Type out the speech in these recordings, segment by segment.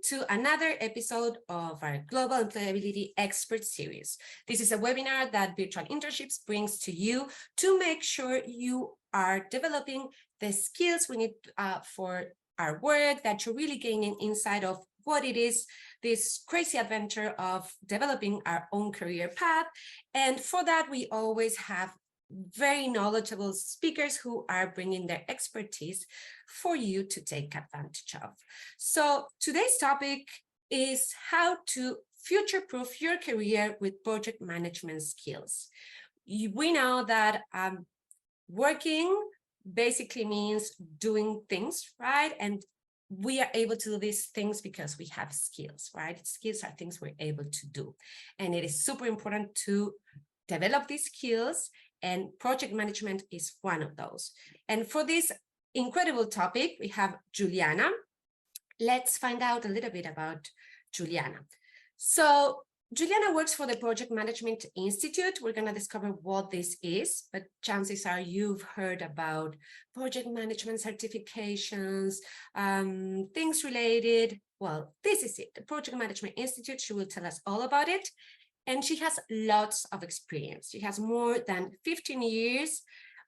to another episode of our Global Employability Expert Series. This is a webinar that Virtual Internships brings to you to make sure you are developing the skills we need for our work, that you're really gaining insight of what it is, this crazy adventure of developing our own career path. And for that, we always have very knowledgeable speakers who are bringing their expertise for you to take advantage of. So today's topic is how to future-proof your career with project management skills. We know that working basically means doing things, right? And we are able to do these things because we have skills, right? Skills are things we're able to do. And it is super important to develop these skills, and project management is one of those. And for this incredible topic, we have Juliana. Let's find out a little bit about Juliana. So Juliana works for the Project Management Institute. We're going to discover what this is, but chances are you've heard about project management certifications, things related. Well, this is it, the Project Management Institute. She will tell us all about it. And she has lots of experience. She has more than 15 years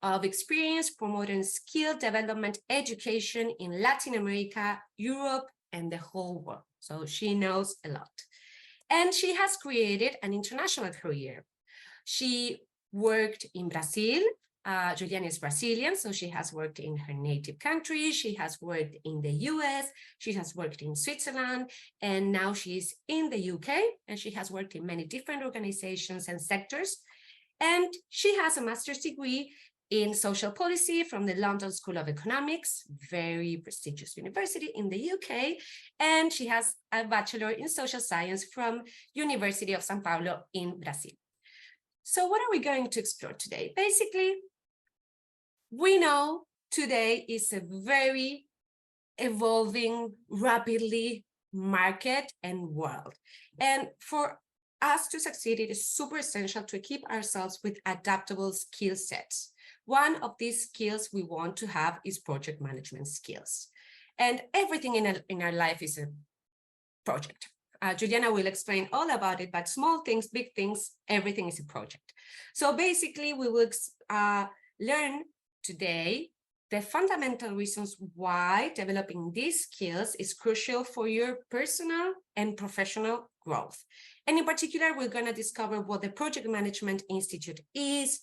of experience promoting skill development education in Latin America, Europe, and the whole world. So she knows a lot. And she has created an international career. She worked in Brazil. Juliana is Brazilian, so she has worked in her native country. She has worked in the US. She has worked in Switzerland. And now she's in the UK. And she has worked in many different organizations and sectors. And she has a master's degree in social policy from the London School of Economics, very prestigious university in the UK. And she has a bachelor in social science from University of São Paulo in Brazil. So what are we going to explore today? Basically, we know today is a very evolving, rapidly market and world. And for us to succeed, it is super essential to equip ourselves with adaptable skill sets. One of these skills we want to have is project management skills. And everything in our life is a project. Juliana will explain all about it, but small things, big things, everything is a project. So basically, we will learn today the fundamental reasons why developing these skills is crucial for your personal and professional growth. And in particular, we're going to discover what the Project Management Institute is,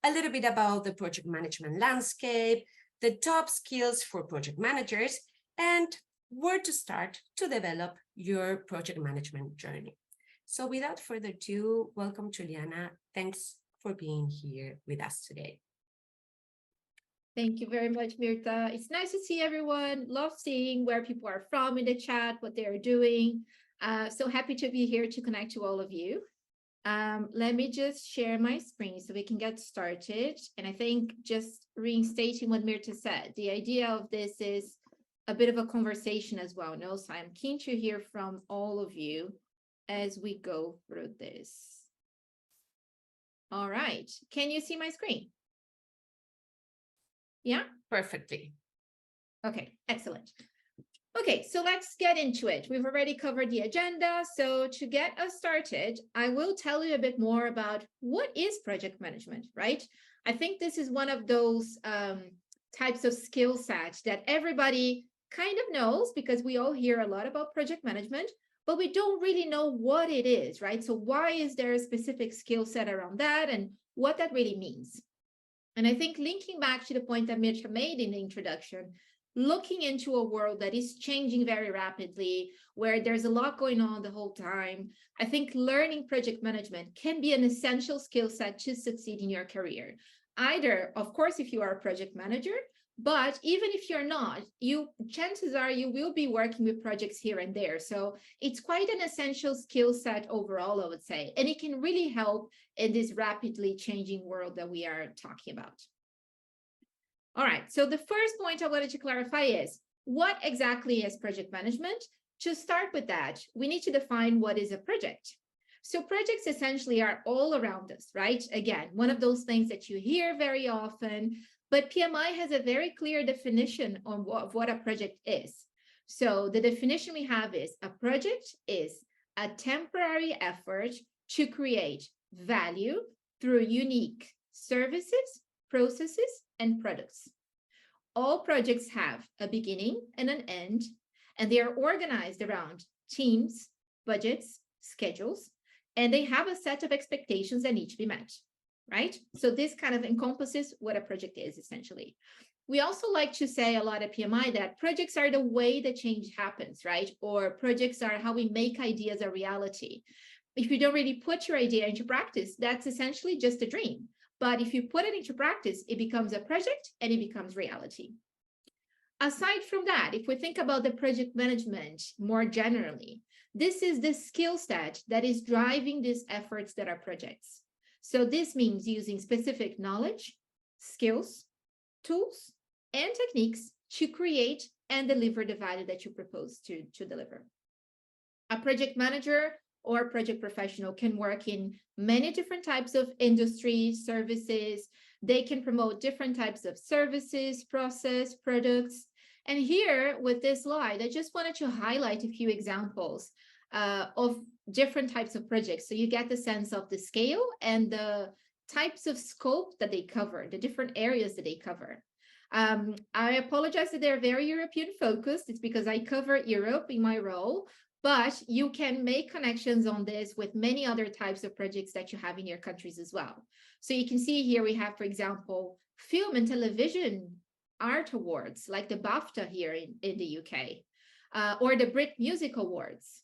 a little bit about the project management landscape, the top skills for project managers, and where to start to develop your project management journey. So without further ado, welcome, Juliana. Thanks for being here with us today. Thank you very much, Mirta. It's nice to see everyone. Love seeing where people are from in the chat, what they're doing. So happy to be here to connect to all of you. Let me just share my screen so we can get started. And I think just reinstating what Mirta said, the idea of this is a bit of a conversation as well. No? So I'm keen to hear from all of you as we go through this. All right. Can you see my screen? Yeah? Perfectly. Okay, excellent. Okay, so let's get into it. We've already covered the agenda. So to get us started, I will tell you a bit more about what is project management, right? I think this is one of those types of skill sets that everybody kind of knows because we all hear a lot about project management, but we don't really know what it is, right? So why is there a specific skill set around that and what that really means? And I think linking back to the point that Mirta made in the introduction, looking into a world that is changing very rapidly, where there's a lot going on the whole time, I think learning project management can be an essential skill set to succeed in your career. Either, of course, if you are a project manager, but even if you're not, chances are you will be working with projects here and there. So it's quite an essential skill set overall, I would say, and it can really help in this rapidly changing world that we are talking about. All right, so the first point I wanted to clarify is, what exactly is project management? To start with that, we need to define what is a project. So projects essentially are all around us, right? Again, one of those things that you hear very often, but PMI has a very clear definition of what a project is. So the definition we have is a project is a temporary effort to create value through unique services, processes, and products. All projects have a beginning and an end, and they are organized around teams, budgets, schedules, and they have a set of expectations that need to be met, right? So this kind of encompasses what a project is essentially. We also like to say a lot at PMI that projects are the way that change happens, right? Or projects are how we make ideas a reality. If you don't really put your idea into practice, that's essentially just a dream. But if you put it into practice, it becomes a project and it becomes reality. Aside from that, if we think about the project management more generally, this is the skill set that is driving these efforts that are projects. So this means using specific knowledge, skills, tools, and techniques to create and deliver the value that you propose to deliver. A project manager or project professional can work in many different types of industries, services. They can promote different types of services, process, products. And here with this slide, I just wanted to highlight a few examples of different types of projects. So you get the sense of the scale and the types of scope that they cover, the different areas that they cover. I apologize that they're very European focused. It's because I cover Europe in my role, but you can make connections on this with many other types of projects that you have in your countries as well. So you can see here we have, for example, film and television art awards, like the BAFTA here in the UK, or the Brit Music Awards.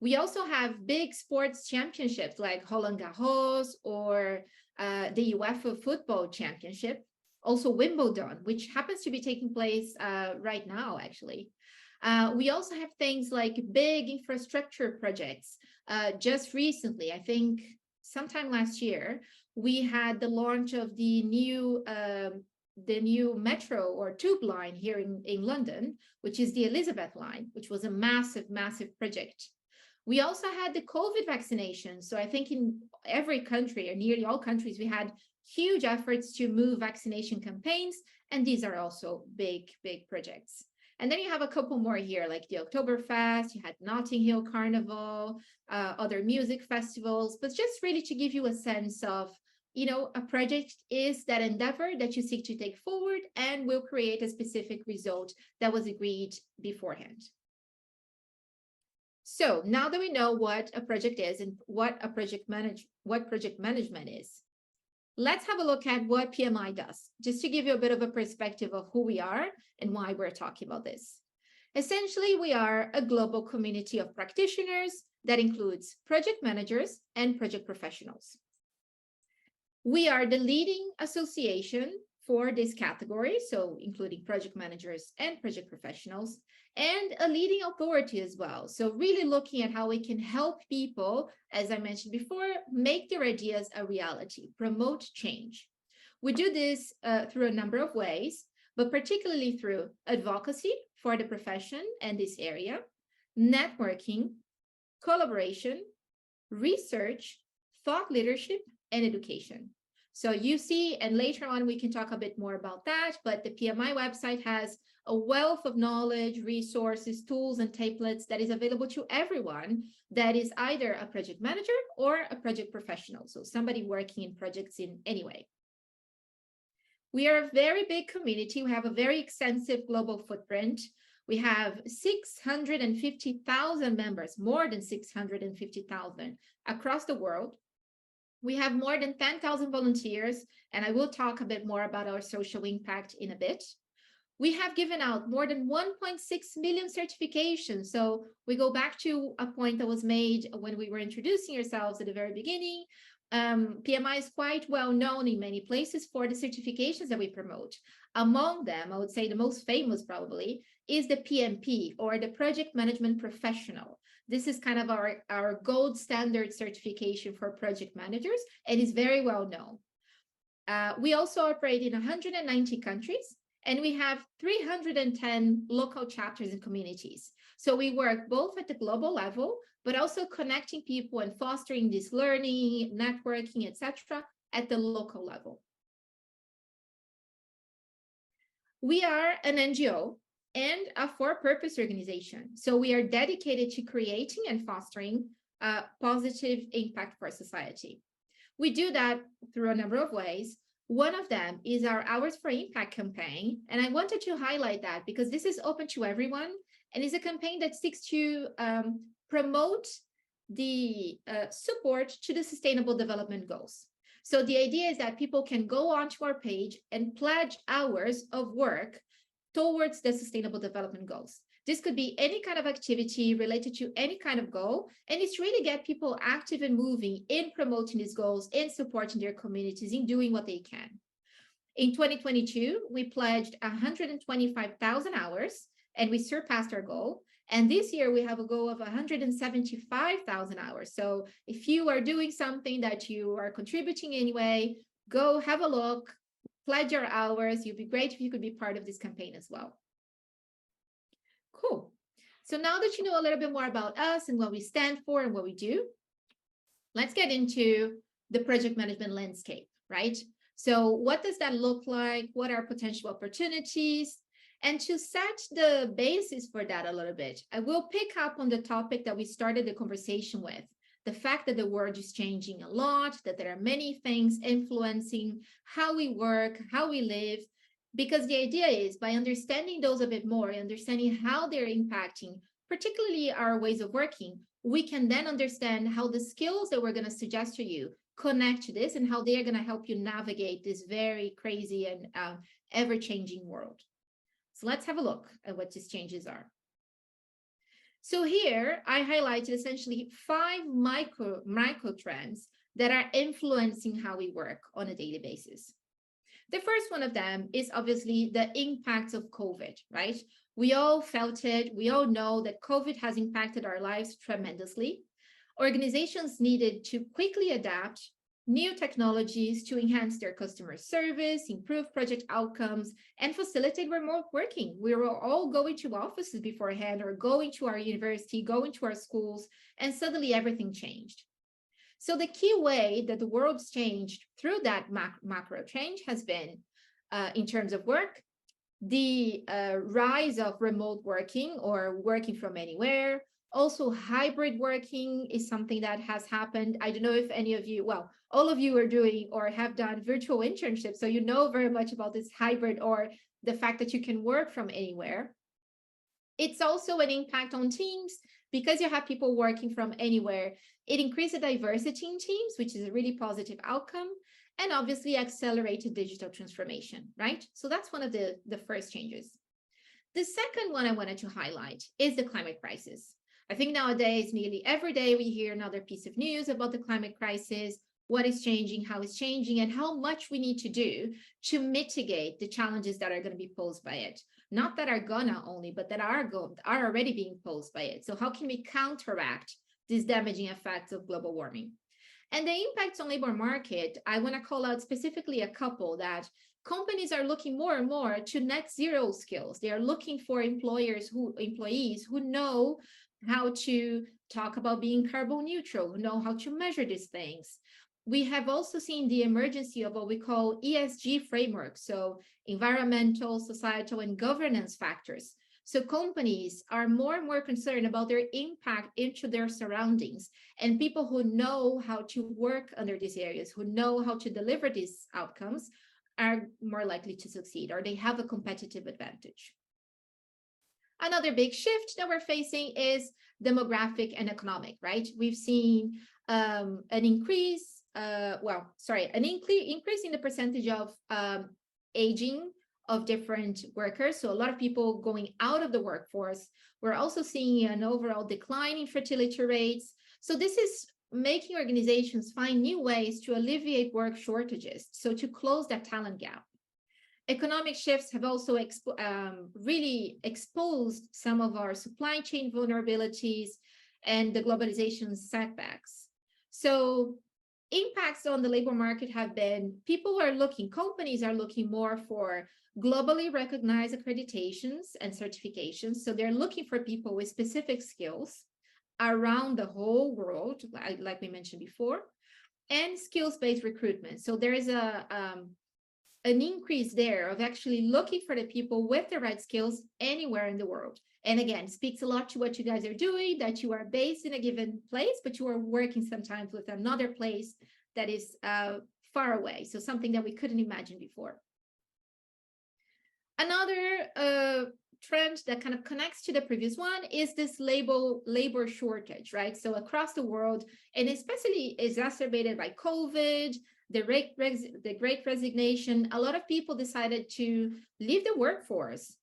We also have big sports championships like Roland Garros or the UEFA Football Championship, also Wimbledon, which happens to be taking place right now, actually. We also have things like big infrastructure projects. Just recently, I think sometime last year, we had the launch of the new metro or tube line here in London, which is the Elizabeth line, which was a massive, massive project. We also had the COVID vaccination. So I think in every country, or nearly all countries, we had huge efforts to move vaccination campaigns. And these are also big, big projects. And then you have a couple more here, like the Oktoberfest, you had Notting Hill Carnival, other music festivals, but just really to give you a sense of, you know, a project is that endeavor that you seek to take forward and will create a specific result that was agreed beforehand. So now that we know what a project is and what project management is, let's have a look at what PMI does, just to give you a bit of a perspective of who we are and why we're talking about this. Essentially, we are a global community of practitioners that includes project managers and project professionals. We are the leading association for this category, so including project managers and project professionals, and a leading authority as well. So really looking at how we can help people, as I mentioned before, make their ideas a reality, promote change. We do this through a number of ways, but particularly through advocacy for the profession and this area, networking, collaboration, research, thought leadership, and education. So you see, and later on we can talk a bit more about that, but the PMI website has a wealth of knowledge, resources, tools, and templates that is available to everyone that is either a project manager or a project professional, so somebody working in projects in any way. We are a very big community. We have a very extensive global footprint. We have 650,000 members, more than 650,000 across the world. We have more than 10,000 volunteers, and I will talk a bit more about our social impact in a bit. We have given out more than 1.6 million certifications. So we go back to a point that was made when we were introducing ourselves at the very beginning. PMI is quite well known in many places for the certifications that we promote. Among them, I would say the most famous probably is the PMP, or the Project Management Professional. This is kind of our gold standard certification for project managers, and is very well known. We also operate in 190 countries, and we have 310 local chapters and communities. So we work both at the global level, but also connecting people and fostering this learning, networking, etc., at the local level. We are an NGO, and a for-purpose organization. So we are dedicated to creating and fostering a positive impact for society. We do that through a number of ways. One of them is our Hours for Impact campaign. And I wanted to highlight that because this is open to everyone and is a campaign that seeks to promote the support to the Sustainable Development Goals. So the idea is that people can go onto our page and pledge hours of work towards the Sustainable Development Goals. This could be any kind of activity related to any kind of goal, and it's really get people active and moving in promoting these goals, in supporting their communities, in doing what they can. In 2022, we pledged 125,000 hours, and we surpassed our goal. And this year, we have a goal of 175,000 hours. So if you are doing something that you are contributing anyway, go have a look, pledge your hours. It'd be great if you could be part of this campaign as well. Cool. So now that you know a little bit more about us and what we stand for and what we do, let's get into the project management landscape, right? So what does that look like? What are potential opportunities? And to set the basis for that a little bit, I will pick up on the topic that we started the conversation with, the fact that the world is changing a lot, that there are many things influencing how we work, how we live, because the idea is by understanding those a bit more, understanding how they're impacting, particularly our ways of working, we can then understand how the skills that we're going to suggest to you connect to this and how they are going to help you navigate this very crazy and ever-changing world. So let's have a look at what these changes are. So here I highlighted essentially 5 micro trends that are influencing how we work on a daily basis. The first one of them is obviously the impacts of COVID, right? We all felt it. We all know that COVID has impacted our lives tremendously. Organizations needed to quickly adapt new technologies to enhance their customer service, improve project outcomes, and facilitate remote working. We were all going to offices beforehand or going to our university, going to our schools, and suddenly everything changed. So the key way that the world's changed through that macro change has been, in terms of work, the rise of remote working or working from anywhere. Also, hybrid working is something that has happened. I don't know if any of you, well, all of you are doing or have done virtual internships, so you know very much about this hybrid or the fact that you can work from anywhere. It's also an impact on teams because you have people working from anywhere. It increased the diversity in teams, which is a really positive outcome, and obviously accelerated digital transformation, right? So that's one of the first changes. The second one I wanted to highlight is the climate crisis. I think nowadays, nearly every day we hear another piece of news about the climate crisis, what is changing, how it's changing, and how much we need to do to mitigate the challenges that are going to be posed by it. Not that are gonna only, but that are already being posed by it. So how can we counteract these damaging effects of global warming? And the impacts on labor market, I want to call out specifically a couple that companies are looking more and more to net zero skills. They are looking for employees who know how to talk about being carbon neutral, who know how to measure these things. We have also seen the emergence of what we call ESG frameworks, so environmental, societal, and governance factors. So companies are more and more concerned about their impact into their surroundings, and people who know how to work under these areas, who know how to deliver these outcomes, are more likely to succeed, or they have a competitive advantage. Another big shift that we're facing is demographic and economic, right? We've seen an increase in the percentage of aging of different workers. So a lot of people going out of the workforce. We're also seeing an overall decline in fertility rates. So this is making organizations find new ways to alleviate work shortages, so to close that talent gap. Economic shifts have also really exposed some of our supply chain vulnerabilities and the globalization setbacks. So impacts on the labor market have been, companies are looking more for globally recognized accreditations and certifications. So they're looking for people with specific skills around the whole world, like we mentioned before, and skills-based recruitment. So there is a an increase there of actually looking for the people with the right skills anywhere in the world. And again, speaks a lot to what you guys are doing, that you are based in a given place, but you are working sometimes with another place that is far away. So something that we couldn't imagine before. Another trend that kind of connects to the previous one is this labor shortage, right? So across the world, and especially exacerbated by COVID, the great resignation, a lot of people decided to leave the workforce.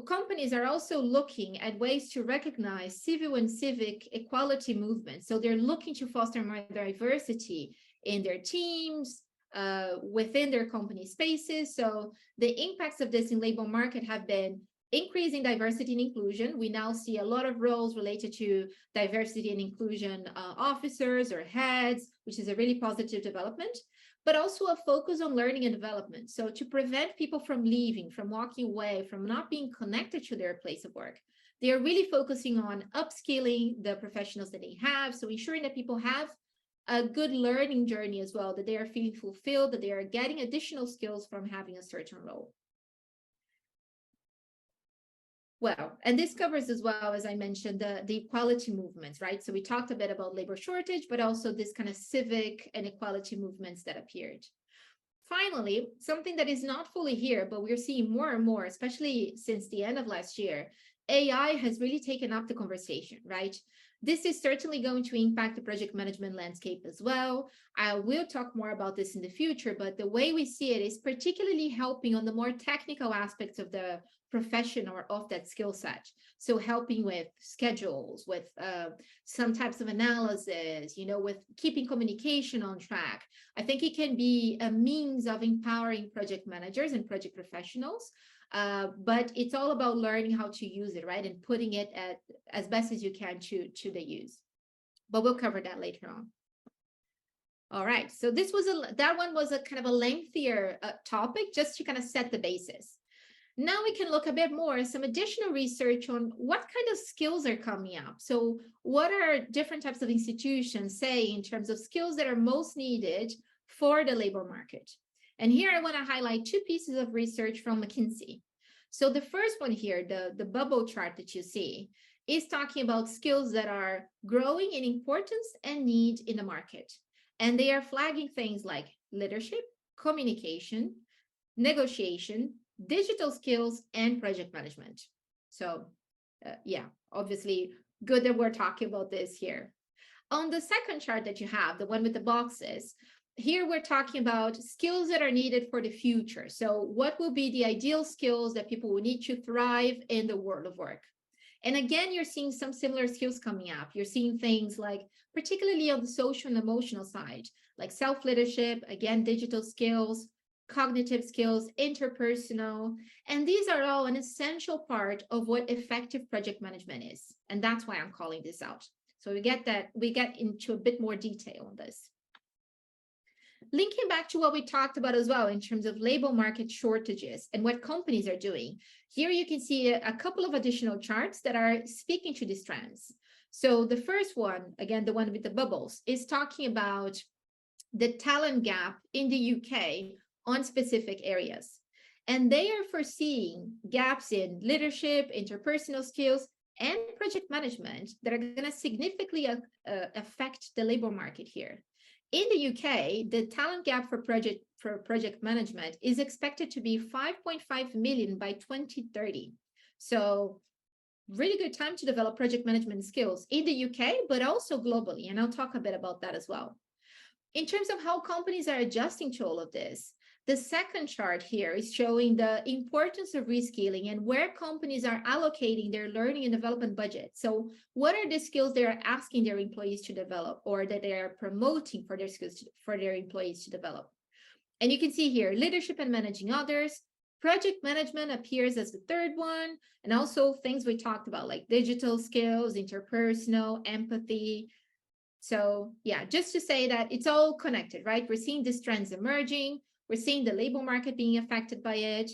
Companies are also looking at ways to recognize civil and civic equality movements. So they're looking to foster more diversity in their teams, within their company spaces. So the impacts of this in labor market have been increasing diversity and inclusion. We now see a lot of roles related to diversity and inclusion officers or heads, which is a really positive development, but also a focus on learning and development. So to prevent people from leaving, from walking away, from not being connected to their place of work, they are really focusing on upskilling the professionals that they have. So ensuring that people have a good learning journey as well, that they are feeling fulfilled, that they are getting additional skills from having a certain role. Well, and this covers as well, as I mentioned, the equality movements, right? So we talked a bit about labor shortage, but also this kind of civic and equality movements that appeared. Finally, something that is not fully here, but we're seeing more and more, especially since the end of last year, AI has really taken up the conversation, right? This is certainly going to impact the project management landscape as well. I will talk more about this in the future, but the way we see it is particularly helping on the more technical aspects of the profession or of that skill set. So helping with schedules, with some types of analysis, with keeping communication on track. I think it can be a means of empowering project managers and project professionals. But it's all about learning how to use it, right? And putting it as best as you can to the use. But we'll cover that later on. All right, so that one was a kind of a lengthier topic, just to kind of set the basis. Now we can look a bit more at some additional research on what kind of skills are coming up. So what are different types of institutions saying in terms of skills that are most needed for the labor market? And here I want to highlight two pieces of research from McKinsey. So the first one here, the bubble chart that you see, is talking about skills that are growing in importance and need in the market. And they are flagging things like leadership, communication, negotiation, digital skills, and project management. So yeah, obviously good that we're talking about this here. On the second chart that you have, the one with the boxes, here we're talking about skills that are needed for the future. So what will be the ideal skills that people will need to thrive in the world of work? And again, you're seeing some similar skills coming up. You're seeing things like, particularly on the social and emotional side, like self-leadership, again, digital skills, cognitive skills, interpersonal, and these are all an essential part of what effective project management is. And that's why I'm calling this out. So we get into a bit more detail on this. Linking back to what we talked about as well in terms of labor market shortages and what companies are doing, here you can see a couple of additional charts that are speaking to these trends. So the first one, again, the one with the bubbles, is talking about the talent gap in the UK on specific areas. And they are foreseeing gaps in leadership, interpersonal skills, and project management that are going to significantly affect the labor market here. In the UK, the talent gap for project management is expected to be 5.5 million by 2030. So really good time to develop project management skills in the UK, but also globally. And I'll talk a bit about that as well. In terms of how companies are adjusting to all of this, the second chart here is showing the importance of reskilling and where companies are allocating their learning and development budget. So what are the skills they are asking their employees to develop, or that they are promoting for their skills for their employees to develop? And you can see here, leadership and managing others. Project management appears as the third one, and also things we talked about like digital skills, interpersonal, empathy. So yeah, just to say that it's all connected, right? We're seeing these trends emerging. We're seeing the labor market being affected by it.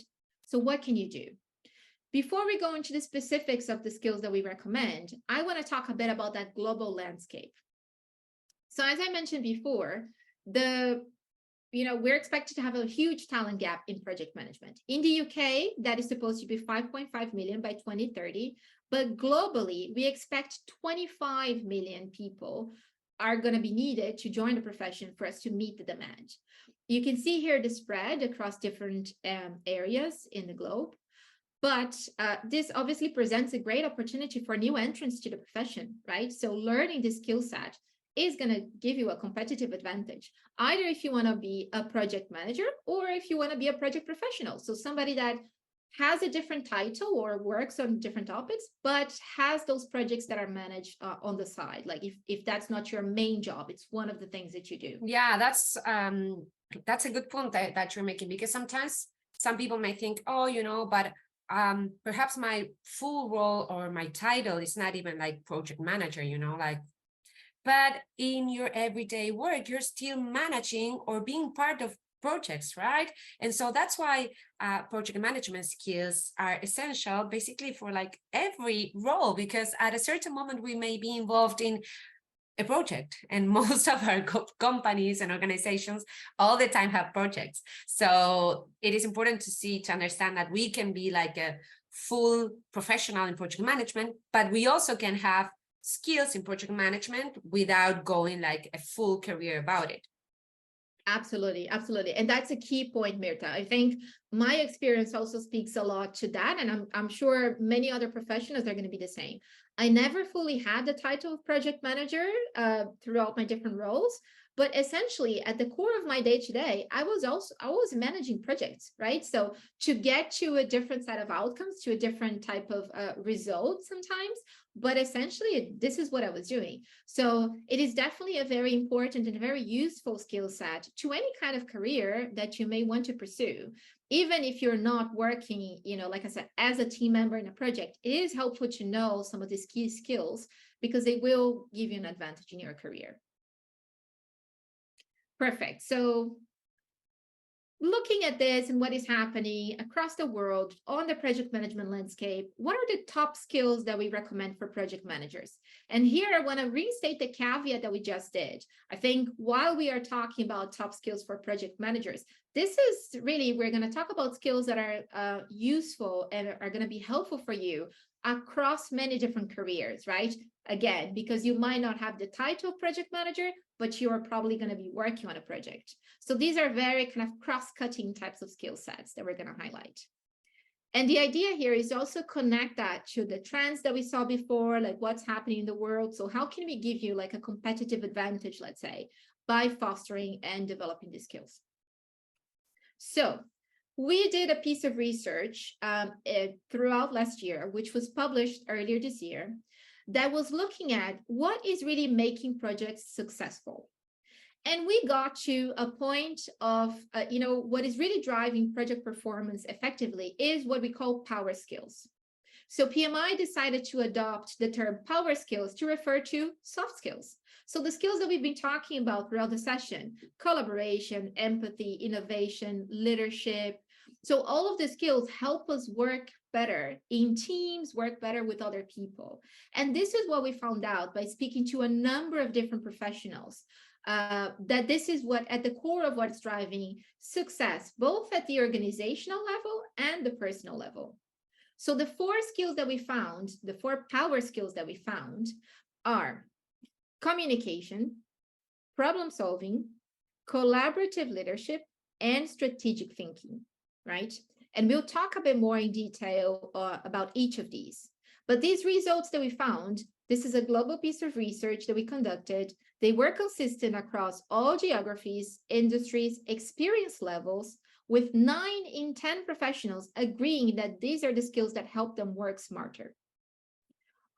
So what can you do? Before we go into the specifics of the skills that we recommend, I want to talk a bit about that global landscape. So as I mentioned before, the we're expected to have a huge talent gap in project management. In the UK, that is supposed to be 5.5 million by 2030, but globally, we expect 25 million people are going to be needed to join the profession for us to meet the demand. You can see here the spread across different areas in the globe. But this obviously presents a great opportunity for new entrants to the profession, right? So learning this skill set is going to give you a competitive advantage, either if you want to be a project manager or if you want to be a project professional. So somebody that has a different title or works on different topics, but has those projects that are managed on the side. Like if that's not your main job, it's one of the things that you do. Yeah, that's a good point that you're making, because sometimes some people may think, oh, but perhaps my full role or my title is not even like project manager, but in your everyday work, you're still managing or being part of projects, right? And so that's why project management skills are essential basically for like every role, because at a certain moment we may be involved in a project, and most of our companies and organizations all the time have projects. So it is important to understand that we can be like a full professional in project management, but we also can have skills in project management without going like a full career about it. Absolutely, absolutely. And that's a key point, Mirta. I think my experience also speaks a lot to that. And I'm sure many other professionals are going to be the same. I never fully had the title of project manager throughout my different roles, but essentially at the core of my day-to-day, I was managing projects, right? So to get to a different set of outcomes, to a different type of result sometimes, but essentially this is what I was doing. So it is definitely a very important and very useful skill set to any kind of career that you may want to pursue. Even if you're not working, like I said, as a team member in a project, it is helpful to know some of these key skills because they will give you an advantage in your career. Perfect. So looking at this and what is happening across the world on the project management landscape, what are the top skills that we recommend for project managers? And here I want to restate the caveat that we just did. I think while we are talking about top skills for project managers, this is really, we're going to talk about skills that are useful and are going to be helpful for you across many different careers, right? Again, because you might not have the title of project manager, but you are probably going to be working on a project. So these are very kind of cross-cutting types of skill sets that we're going to highlight. And the idea here is also connect that to the trends that we saw before, like what's happening in the world. So how can we give you like a competitive advantage, let's say, by fostering and developing these skills? So we did a piece of research throughout last year, which was published earlier this year, that was looking at what is really making projects successful. And we got to a point of, what is really driving project performance effectively is what we call power skills. So PMI decided to adopt the term power skills to refer to soft skills. So the skills that we've been talking about throughout the session: collaboration, empathy, innovation, leadership. So all of the skills help us work better in teams, work better with other people. And this is what we found out by speaking to a number of different professionals, that this is what at the core of what's driving success, both at the organizational level and the personal level. So the four skills that we found, the four power skills that we found are communication, problem solving, collaborative leadership, and strategic thinking, right? And we'll talk a bit more in detail about each of these. But these results that we found, this is a global piece of research that we conducted. They were consistent across all geographies, industries, experience levels, with 9 in 10 professionals agreeing that these are the skills that help them work smarter.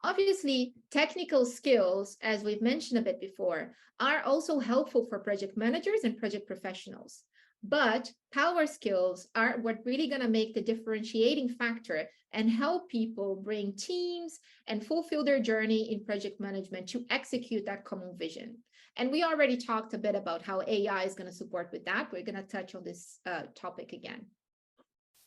Obviously, technical skills, as we've mentioned a bit before, are also helpful for project managers and project professionals. But power skills are what really going to make the differentiating factor and help people bring teams and fulfill their journey in project management to execute that common vision. And we already talked a bit about how AI is going to support with that. We're going to touch on this topic again.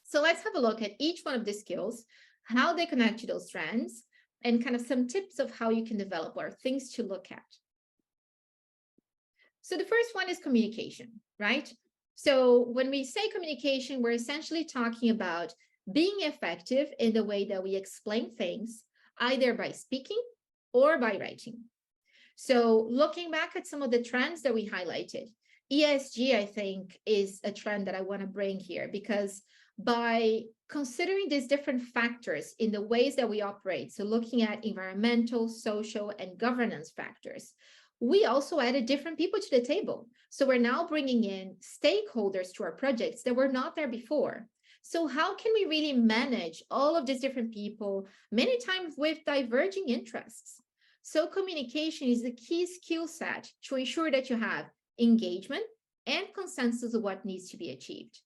So let's have a look at each one of the skills, how they connect to those trends, and kind of some tips of how you can develop or things to look at. So the first one is communication, right? So when we say communication, we're essentially talking about being effective in the way that we explain things, either by speaking or by writing. So looking back at some of the trends that we highlighted, ESG, I think, is a trend that I want to bring here, because by considering these different factors in the ways that we operate, so looking at environmental, social, and governance factors, we also added different people to the table. So we're now bringing in stakeholders to our projects that were not there before. So how can we really manage all of these different people, many times with diverging interests? So communication is the key skill set to ensure that you have engagement and consensus of what needs to be achieved.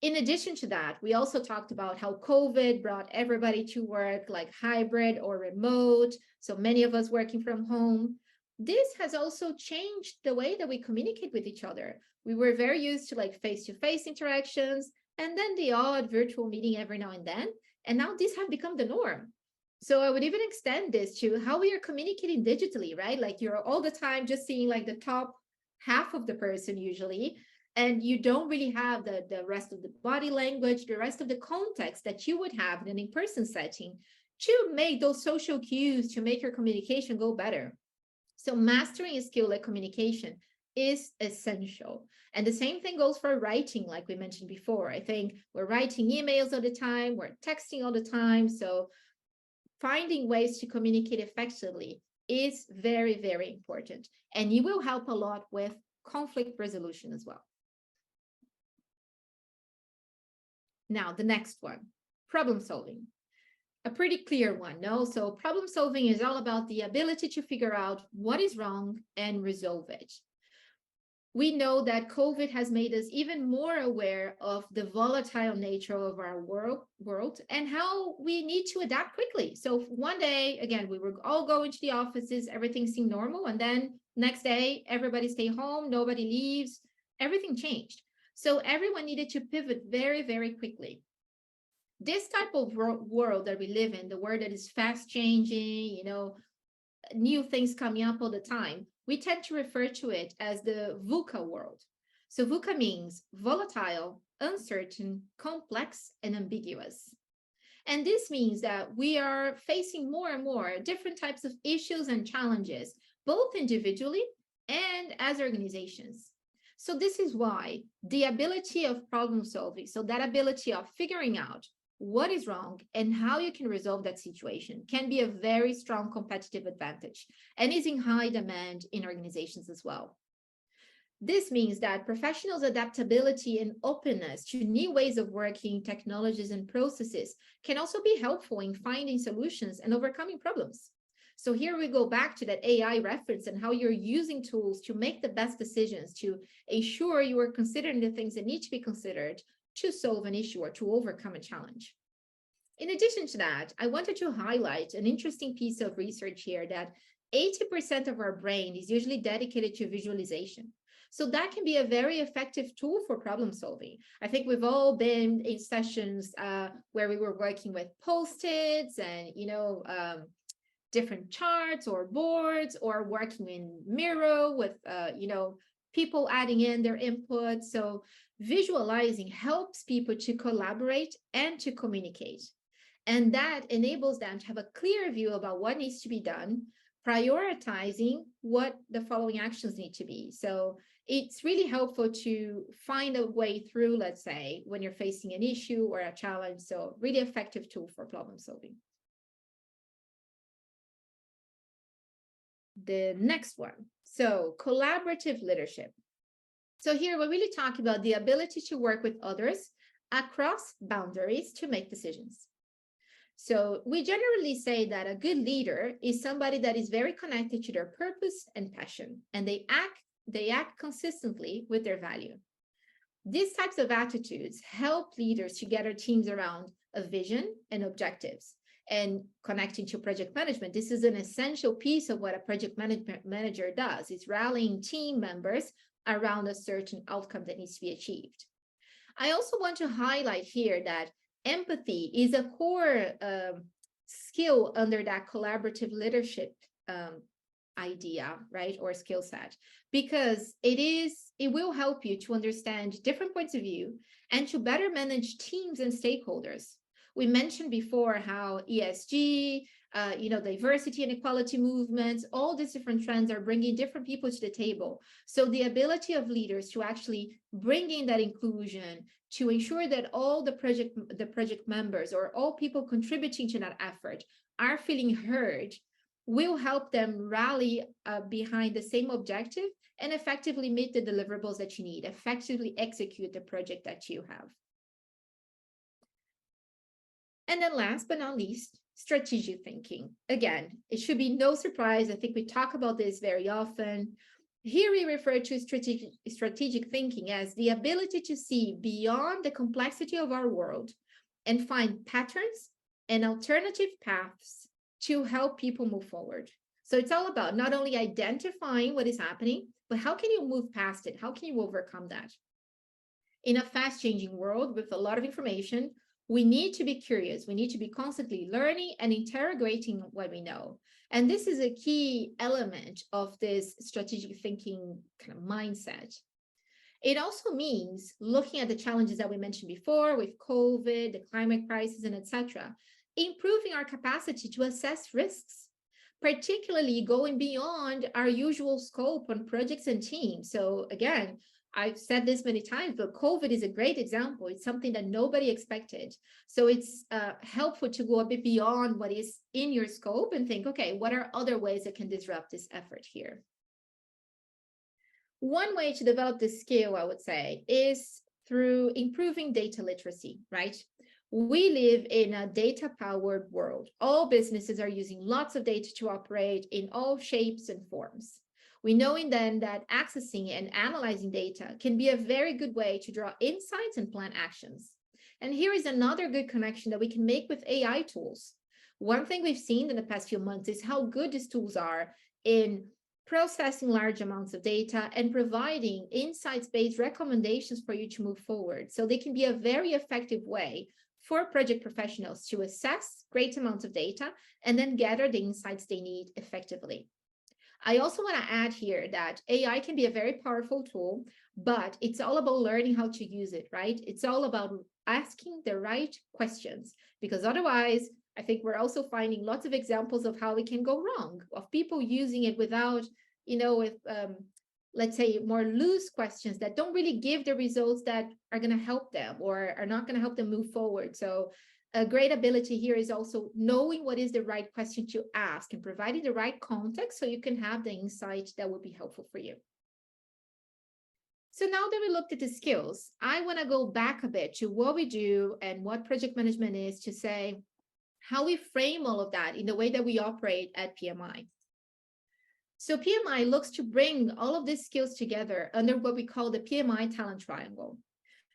In addition to that, we also talked about how COVID brought everybody to work like hybrid or remote, so many of us working from home. This has also changed the way that we communicate with each other. We were very used to like face-to-face interactions and then the odd virtual meeting every now and then. And now these have become the norm. So I would even extend this to how we are communicating digitally, right? Like you're all the time just seeing like the top half of the person usually, and you don't really have the rest of the body language, the rest of the context that you would have in an in-person setting to make those social cues, to make your communication go better. So mastering a skill like communication is essential. And the same thing goes for writing, like we mentioned before. I think we're writing emails all the time, we're texting all the time. So finding ways to communicate effectively is very, very important. And you will help a lot with conflict resolution as well. Now, the next one, problem solving. A pretty clear one, no? So problem solving is all about the ability to figure out what is wrong and resolve it. We know that COVID has made us even more aware of the volatile nature of our world and how we need to adapt quickly. So one day, again, we were all going to the offices, everything seemed normal. And then next day, everybody stay home, nobody leaves, everything changed. So everyone needed to pivot very, very quickly. This type of world that we live in, the world that is fast changing, new things coming up all the time, we tend to refer to it as the VUCA world. So VUCA means volatile, uncertain, complex, and ambiguous. And this means that we are facing more and more different types of issues and challenges, both individually and as organizations. So this is why the ability of problem solving, so that ability of figuring out what is wrong and how you can resolve that situation, can be a very strong competitive advantage and is in high demand in organizations as well. This means that professionals' adaptability and openness to new ways of working, technologies, and processes can also be helpful in finding solutions and overcoming problems. So here we go back to that AI reference and how you're using tools to make the best decisions, to ensure you are considering the things that need to be considered to solve an issue or to overcome a challenge. In addition to that, I wanted to highlight an interesting piece of research here that 80% of our brain is usually dedicated to visualization. So that can be a very effective tool for problem solving. I think we've all been in sessions where we were working with Post-its and, different charts or boards, or working in Miro with, people adding in their input. So visualizing helps people to collaborate and to communicate. And that enables them to have a clear view about what needs to be done, prioritizing what the following actions need to be. So it's really helpful to find a way through, let's say, when you're facing an issue or a challenge. So really effective tool for problem solving. The next one, so collaborative leadership. So here we're really talking about the ability to work with others across boundaries to make decisions. So we generally say that a good leader is somebody that is very connected to their purpose and passion, and they act consistently with their value. These types of attitudes help leaders to gather teams around a vision and objectives. And connecting to project management, this is an essential piece of what a project management manager does. It's rallying team members around a certain outcome that needs to be achieved. I also want to highlight here that empathy is a core skill under that collaborative leadership idea, right, or skill set, because it will help you to understand different points of view and to better manage teams and stakeholders. We mentioned before how ESG, diversity and equality movements, all these different trends are bringing different people to the table. So the ability of leaders to actually bring in that inclusion, to ensure that all the project members or all people contributing to that effort are feeling heard, will help them rally behind the same objective and effectively meet the deliverables that you need, effectively execute the project that you have. And then last but not least, strategic thinking. Again, it should be no surprise. I think we talk about this very often. Here we refer to strategic thinking as the ability to see beyond the complexity of our world and find patterns and alternative paths to help people move forward. So it's all about not only identifying what is happening, but how can you move past it? How can you overcome that? In a fast-changing world with a lot of information, we need to be curious. We need to be constantly learning and interrogating what we know. And this is a key element of this strategic thinking kind of mindset. It also means looking at the challenges that we mentioned before with COVID, the climate crisis, and etc., improving our capacity to assess risks, particularly going beyond our usual scope on projects and teams. So again, I've said this many times, but COVID is a great example. It's something that nobody expected. So it's helpful to go a bit beyond what is in your scope and think, okay, what are other ways that can disrupt this effort here? One way to develop this skill, I would say, is through improving data literacy, right? We live in a data-powered world. All businesses are using lots of data to operate in all shapes and forms. We know then that accessing and analyzing data can be a very good way to draw insights and plan actions. And here is another good connection that we can make with AI tools. One thing we've seen in the past few months is how good these tools are in processing large amounts of data and providing insights-based recommendations for you to move forward. So they can be a very effective way for project professionals to assess great amounts of data and then gather the insights they need effectively. I also want to add here that AI can be a very powerful tool, but it's all about learning how to use it, right? It's all about asking the right questions, because otherwise, I think we're also finding lots of examples of how it can go wrong, of people using it without, let's say, more loose questions that don't really give the results that are going to help them or are not going to help them move forward. So a great ability here is also knowing what is the right question to ask and providing the right context so you can have the insight that would be helpful for you. So now that we looked at the skills, I want to go back a bit to what we do and what project management is, to say how we frame all of that in the way that we operate at PMI. So PMI looks to bring all of these skills together under what we call the PMI Talent Triangle.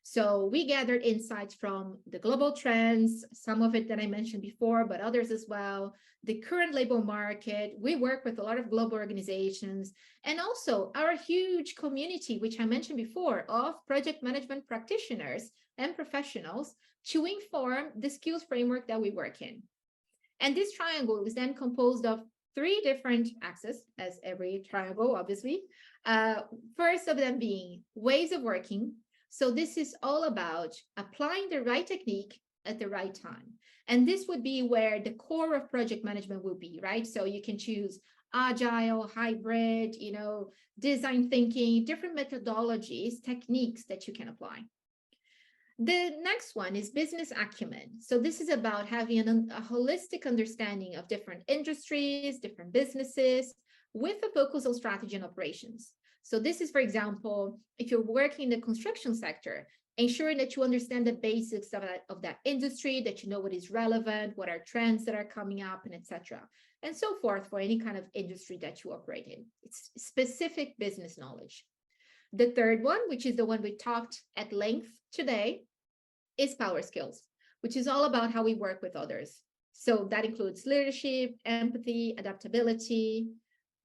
So we gathered insights from the global trends, some of it that I mentioned before, but others as well, the current labor market. We work with a lot of global organizations, and also our huge community, which I mentioned before, of project management practitioners and professionals to inform the skills framework that we work in. And this triangle is then composed of 3 different axes, as every triangle, obviously. First of them being ways of working. So this is all about applying the right technique at the right time. And this would be where the core of project management will be, right? So you can choose agile, hybrid, design thinking, different methodologies, techniques that you can apply. The next one is business acumen. So this is about having a holistic understanding of different industries, different businesses, with a focus on strategy and operations. So this is, for example, if you're working in the construction sector, ensuring that you understand the basics of that industry, that you know what is relevant, what are trends that are coming up, and etc. And so forth for any kind of industry that you operate in. It's specific business knowledge. The third one, which is the one we talked at length today, is power skills, which is all about how we work with others. So that includes leadership, empathy, adaptability.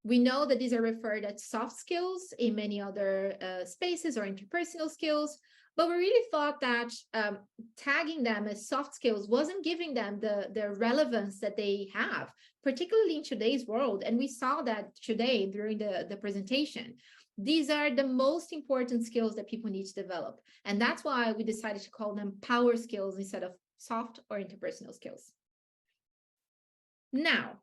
We know that these are referred as soft skills in many other spaces, or interpersonal skills, But we really thought that tagging them as soft skills wasn't giving them the relevance that they have, particularly in today's world. And we saw that today during the presentation. These are the most important skills that people need to develop. And that's why we decided to call them power skills instead of soft or interpersonal skills. Now,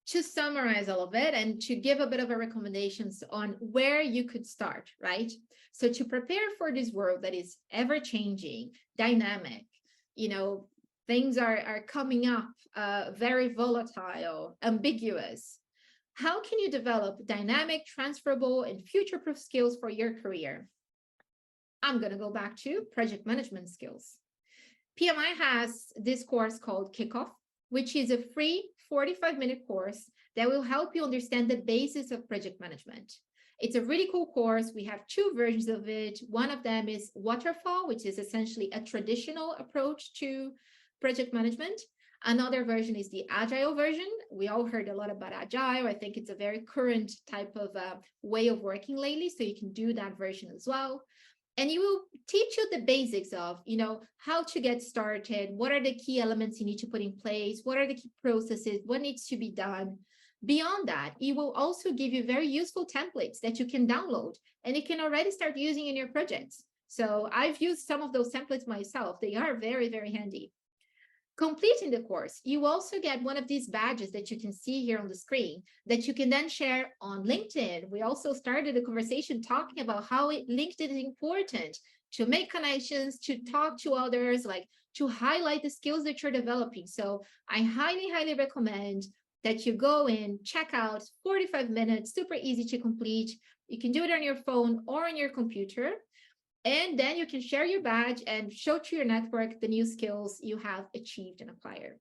to summarize all of it and to give a bit of a recommendations on where you could start, right? So to prepare for this world that is ever changing, dynamic, things are coming up, very volatile, ambiguous. How can you develop dynamic, transferable, and future-proof skills for your career? I'm going to go back to project management skills. PMI has this course called Kickoff, which is a free 45-minute course that will help you understand the basis of project management. It's a really cool course. We have two versions of it. One of them is Waterfall, which is essentially a traditional approach to project management. Another version is the Agile version. We all heard a lot about Agile. I think it's a very current type of way of working lately, so you can do that version as well. And it will teach you the basics of, how to get started, what are the key elements you need to put in place, what are the key processes, what needs to be done. Beyond that, it will also give you very useful templates that you can download and you can already start using in your projects. So I've used some of those templates myself. They are very, very handy. Completing the course, you also get one of these badges that you can see here on the screen that you can then share on LinkedIn. We also started a conversation talking about how LinkedIn is important to make connections, to talk to others, like to highlight the skills that you're developing. So I highly, highly recommend that you go in, check out 45 minutes, super easy to complete. You can do it on your phone or on your computer. And then you can share your badge and show to your network the new skills you have achieved and acquired.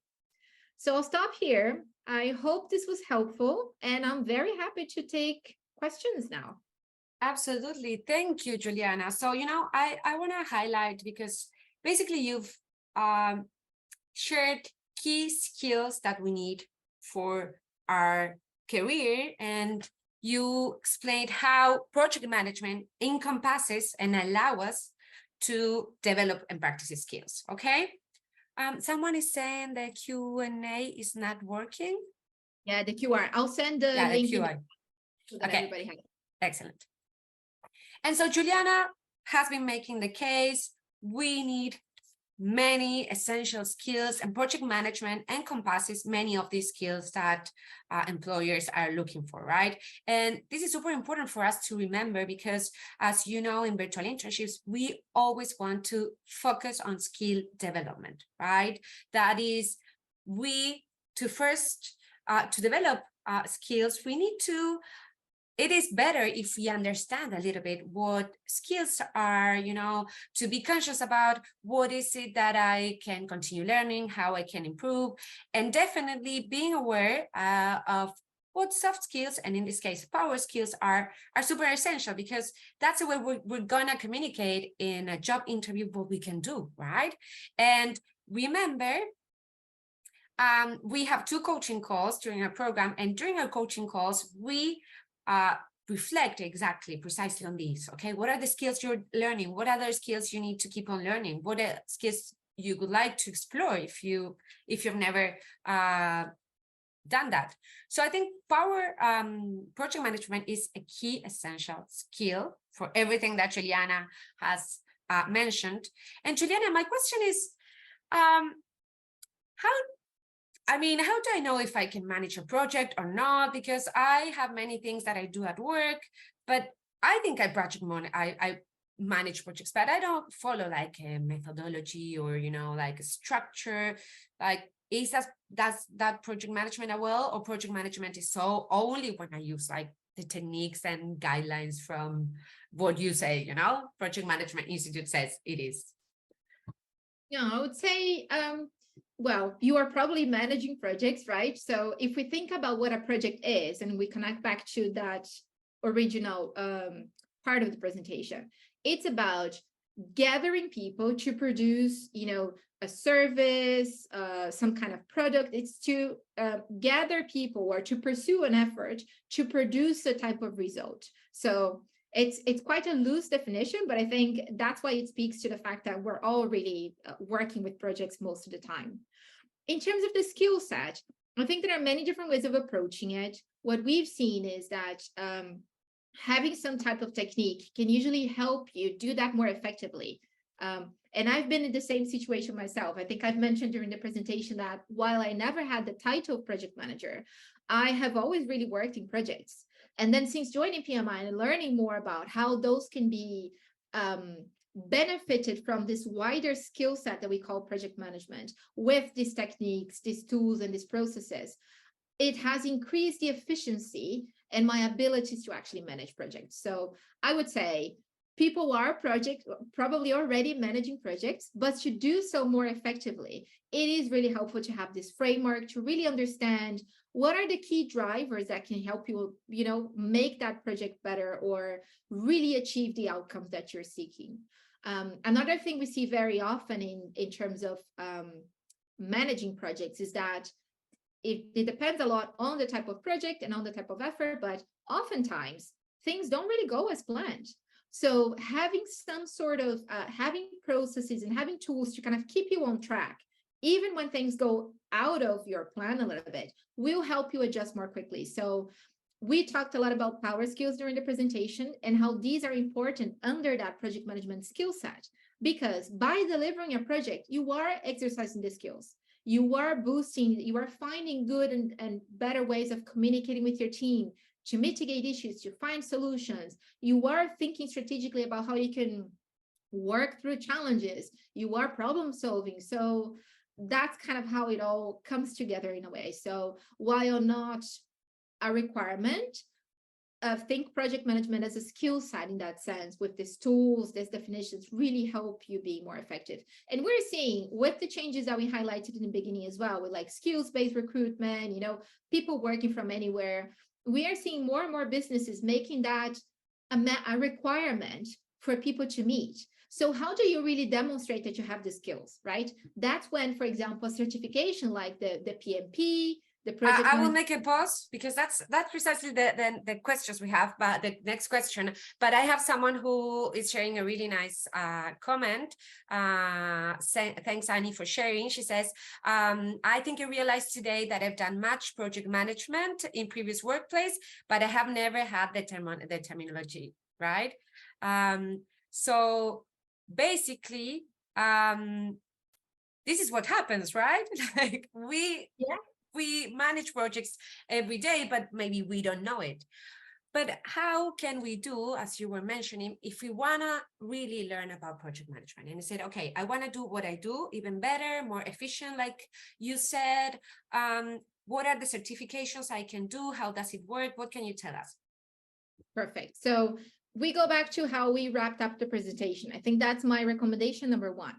So I'll stop here. I hope this was helpful, and I'm very happy to take questions now. Absolutely. Thank you, Juliana. So, I want to highlight, because basically you've shared key skills that we need for our career, and you explained how project management encompasses and allow us to develop and practice skills. Okay. Someone is saying the Q&A is not working. Yeah, the QR. I'll send the link the QR. so that everybody has it. Excellent. And so Juliana has been making the case. We need many essential skills, and project management encompasses many of these skills that employers are looking for, right? And this is super important for us to remember, because as you know, in virtual internships, we always want to focus on skill development, right? That is, to develop skills, we need to, it is better if we understand a little bit what skills are, to be conscious about what is it that I can continue learning, how I can improve, and definitely being aware of what soft skills, and in this case, power skills, are super essential, because that's the way we're gonna communicate in a job interview what we can do, right? And remember, we have 2 coaching calls during our program, and during our coaching calls, we reflect precisely on these. Okay, what are the skills you're learning? What other skills you need to keep on learning? What are skills you would like to explore if you've never done that? So I think project management is a key essential skill for everything that Juliana has mentioned. And Juliana, my question is, how do I know if I can manage a project or not? Because I have many things that I do at work, but I think I manage projects, but I don't follow like a methodology or, like a structure. Like, is that project management or project management is so only when I use like the techniques and guidelines from what you say, Project Management Institute says it is? Yeah, I would say, well, you are probably managing projects, right? So if we think about what a project is, and we connect back to that original part of the presentation, it's about gathering people to produce, a service, some kind of product. It's to gather people or to pursue an effort to produce a type of result. So It's quite a loose definition, but I think that's why it speaks to the fact that we're all really working with projects most of the time. In terms of the skill set, I think there are many different ways of approaching it. What we've seen is that having some type of technique can usually help you do that more effectively. And I've been in the same situation myself. I think I've mentioned during the presentation that while I never had the title of project manager, I have always really worked in projects. And then since joining PMI and learning more about how those can be benefited from this wider skill set that we call project management with these techniques, these tools, and these processes, it has increased the efficiency and my abilities to actually manage projects. So I would say people are probably already managing projects, but to do so more effectively, it is really helpful to have this framework to really understand what are the key drivers that can help you, make that project better or really achieve the outcomes that you're seeking. Another thing we see very often in terms of managing projects is that it depends a lot on the type of project and on the type of effort, but oftentimes things don't really go as planned. So having some sort of having processes and having tools to kind of keep you on track, even when things go out of your plan a little bit, will help you adjust more quickly. So we talked a lot about power skills during the presentation and how these are important under that project management skill set, because by delivering a project, you are exercising the skills. You are boosting, you are finding good and better ways of communicating with your team, to mitigate issues, to find solutions. You are thinking strategically about how you can work through challenges. You are problem solving. So that's kind of how it all comes together in a way. So while not a requirement, think project management as a skill set in that sense, with these tools, these definitions really help you be more effective. And we're seeing with the changes that we highlighted in the beginning as well, with like skills-based recruitment, people working from anywhere, we are seeing more and more businesses making that a requirement for people to meet. So how do you really demonstrate that you have the skills, right? That's when, for example, a certification like the PMP, the project. I will make a pause because that's precisely the questions we have, but the next question. But I have someone who is sharing a really nice comment. Thanks, Annie, for sharing. She says, I think I realized today that I've done much project management in previous workplace, but I have never had the terminology, right? So basically, this is what happens, right? Like we manage projects every day, but maybe we don't know it. But how can we do, as you were mentioning, if we want to really learn about project management? And you said, okay, I want to do what I do even better, more efficient, like you said. What are the certifications I can do? How does it work? What can you tell us? Perfect. So we go back to how we wrapped up the presentation. I think that's my recommendation number one.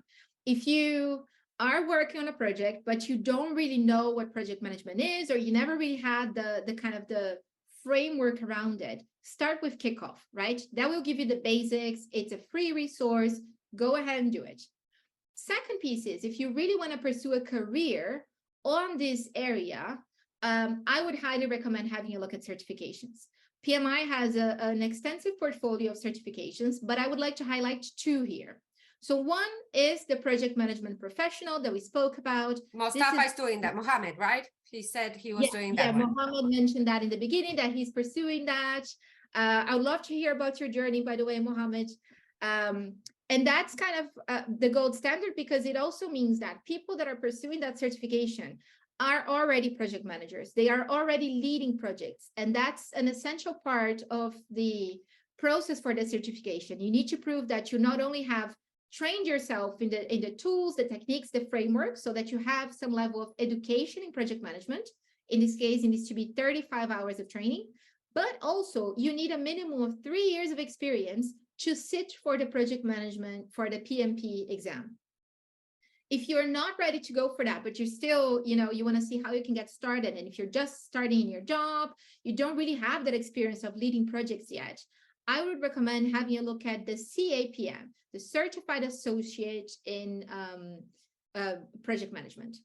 If you are working on a project, but you don't really know what project management is, or you never really had the kind of the framework around it, start with Kickoff, right? That will give you the basics. It's a free resource. Go ahead and do it. Second piece is, if you really want to pursue a career on this area, I would highly recommend having a look at certifications. PMI has an extensive portfolio of certifications, but I would like to highlight two here. So one is the project management professional that we spoke about. Mustafa is doing that. Mohammed, right? He said he was doing that. Yeah, Mohammed mentioned that in the beginning, that he's pursuing that. I would love to hear about your journey, by the way, Mohammed. And that's kind of the gold standard, because it also means that people that are pursuing that certification are already project managers. They are already leading projects. And that's an essential part of the process for the certification. You need to prove that you not only have trained yourself in the tools, the techniques, the framework, so that you have some level of education in project management. In this case, it needs to be 35 hours of training, but also you need a minimum of 3 years of experience to sit for the project management, for the PMP exam. If you're not ready to go for that, but you're still, you want to see how you can get started, and if you're just starting in your job, you don't really have that experience of leading projects yet, I would recommend having a look at the CAPM, the Certified Associate in Project Management.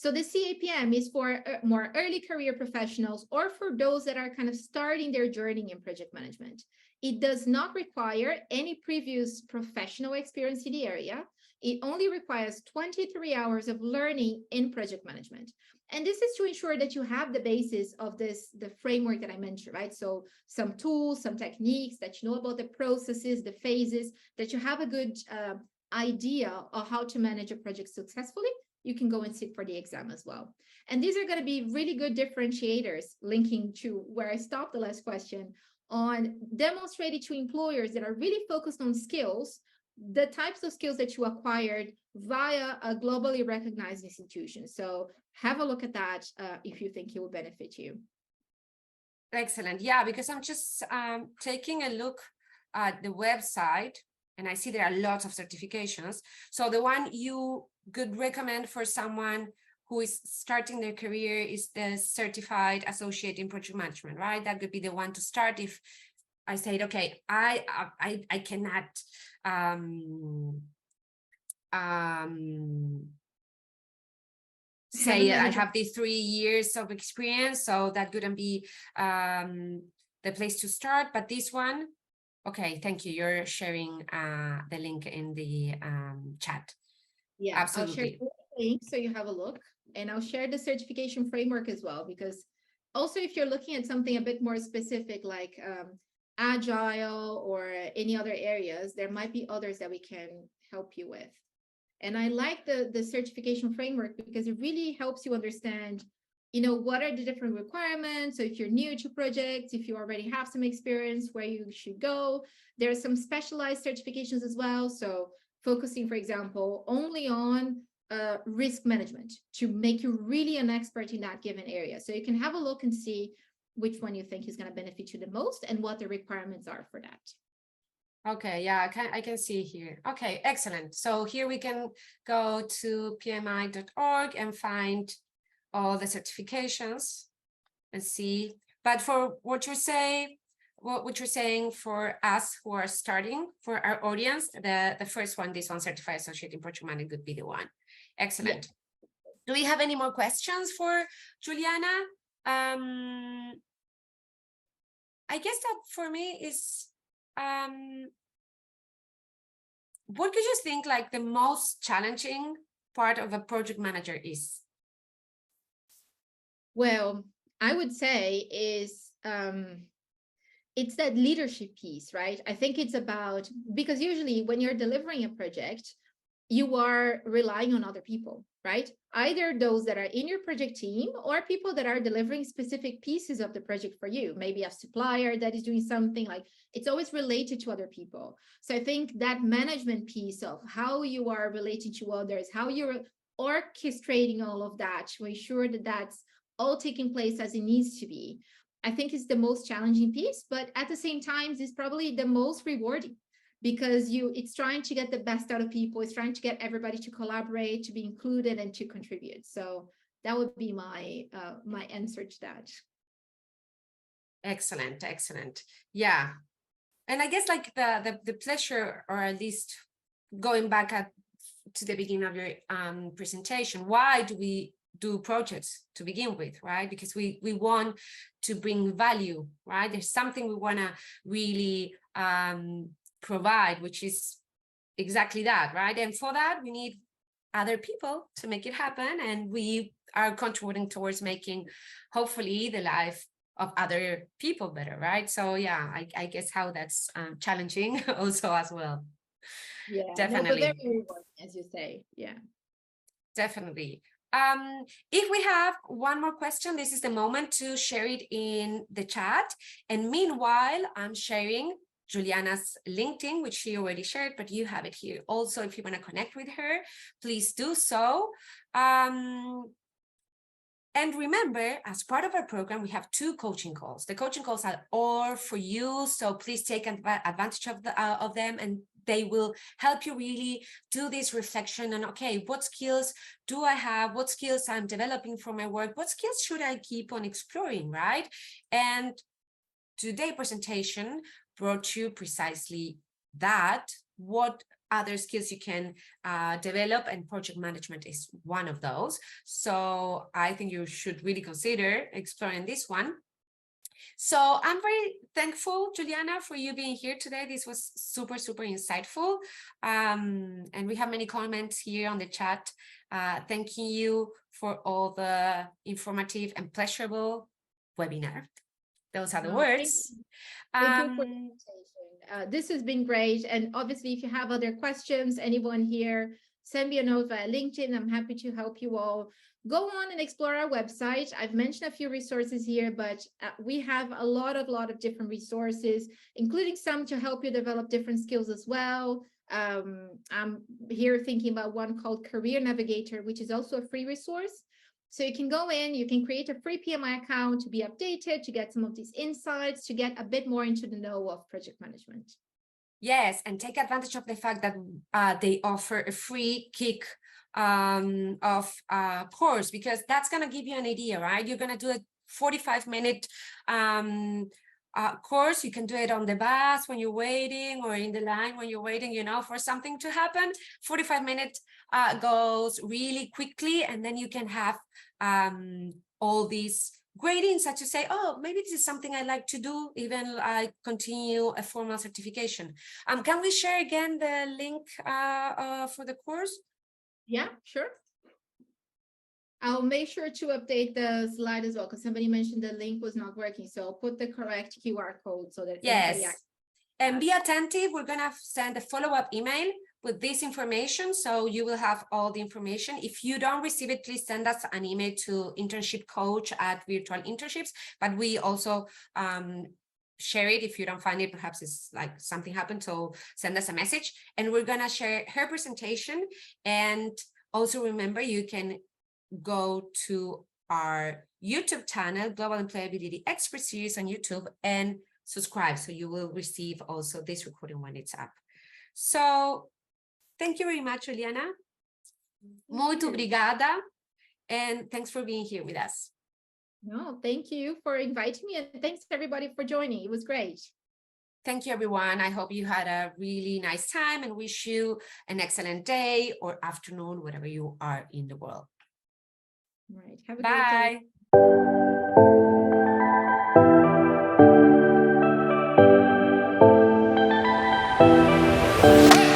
So the CAPM is for more early career professionals or for those that are kind of starting their journey in project management. It does not require any previous professional experience in the area. It only requires 23 hours of learning in project management. And this is to ensure that you have the basis of the framework that I mentioned, right? So some tools, some techniques, that you know about the processes, the phases, that you have a good idea of how to manage a project successfully. You can go and sit for the exam as well. And these are going to be really good differentiators, linking to where I stopped the last question, on demonstrating to employers that are really focused on skills, the types of skills that you acquired via a globally recognized institution. So have a look at that if you think it will benefit you. Excellent. Yeah, because I'm just taking a look at the website, and I see there are lots of certifications. So the one you could recommend for someone who is starting their career is the Certified Associate in Project Management, right? That could be the one to start if I said, okay, I cannot say I have these 3 years of experience, so that couldn't be the place to start. But this one, okay, thank you. You're sharing the link in the chat. Yeah, Absolutely. I'll share the link so you have a look, and I'll share the certification framework as well, because also if you're looking at something a bit more specific like agile or any other areas, there might be others that we can help you with. And I like the certification framework because it really helps you understand, you know, what are the different requirements. So if you're new to projects, if you already have some experience, where you should go. There are some specialized certifications as well. So focusing, for example, only on risk management to make you really an expert in that given area. So you can have a look and see which one you think is going to benefit you the most and what the requirements are for that. Okay, yeah, I can see here. Okay, excellent. So here we can go to pmi.org and find all the certifications and see. But for what you're saying, what you're saying for us who are starting, for our audience, the first one, this one, Certified Associate in Project Management, could be the one. Excellent. Yeah. Do we have any more questions for Juliana? I guess that for me is, what could you think like the most challenging part of a project manager is? Well, I would say is it's that leadership piece, right? I think it's about, because usually when you're delivering a project, you are relying on other people, right? Either those that are in your project team or people that are delivering specific pieces of the project for you, maybe a supplier that is doing something. Like, it's always related to other people. So I think that management piece of how you are relating to others, how you're orchestrating all of that to ensure that that's all taking place as it needs to be, I think is the most challenging piece, but at the same time, it's probably the most rewarding, because it's trying to get the best out of people. It's trying to get everybody to collaborate, to be included, and to contribute. So that would be my my answer to that. Excellent, excellent. Yeah, and I guess like the pleasure, or at least going back to the beginning of your presentation, why do we do projects to begin with, right? Because we want to bring value, right? There's something we want to really provide, which is exactly that, right? And for that, we need other people to make it happen, and we are contributing towards making, hopefully, the life of other people better, right? So yeah, I guess how that's challenging also as well. Yeah, definitely. No, but very rewarding, as you say. Yeah, definitely. If we have one more question, this is the moment to share it in the chat. And meanwhile, I'm sharing Juliana's LinkedIn, which she already shared, but you have it here. Also, if you want to connect with her, please do so. And remember, as part of our program, we have 2 coaching calls. The coaching calls are all for you, so please take advantage of them, and they will help you really do this reflection on, okay, what skills do I have? What skills I'm developing for my work? What skills should I keep on exploring, right? And today's presentation brought you precisely that. What other skills you can develop, and project management is one of those. So I think you should really consider exploring this one. So I'm very thankful, Juliana, for you being here today. This was super, super insightful. And we have many comments here on the chat, thanking you for all the informative and pleasurable webinar. Those are the words. Thank you for the invitation. This has been great. And obviously, if you have other questions, anyone here, send me a note via LinkedIn. I'm happy to help you all. Go on and explore our website. I've mentioned a few resources here, but we have a lot of different resources, including some to help you develop different skills as well. I'm here thinking about one called Career Navigator, which is also a free resource. So you can go in, you can create a free PMI account to be updated, to get some of these insights, to get a bit more into the know of project management. Yes, and take advantage of the fact that they offer a free kick of course, because that's going to give you an idea, right? You're going to do a 45-minute course. You can do it on the bus when you're waiting, or in the line when you're waiting, you know, for something to happen. 45 minutes goes really quickly, and then you can have all these great insights to say, oh, maybe this is something I like to do, even I continue a formal certification. Can we share again the link for the course? Yeah, sure. I'll make sure to update the slide as well, because somebody mentioned the link was not working. So I'll put the correct QR code so that yes. And be attentive. We're going to send a follow-up email with this information, so you will have all the information. If you don't receive it, please send us an email to internshipcoach@virtualinternships. But we also share it. If you don't find it, perhaps it's like something happened, so send us a message. And we're going to share her presentation. And also remember, you can go to our YouTube channel, Global Employability Expert Series on YouTube, and subscribe, so you will receive also this recording when it's up. So thank you very much, Juliana. Muito obrigada, and thanks for being here with us. No, thank you for inviting me, and thanks everybody for joining. It was great. Thank you, everyone. I hope you had a really nice time, and wish you an excellent day or afternoon, wherever you are in the world. Right. Have a great day. Bye.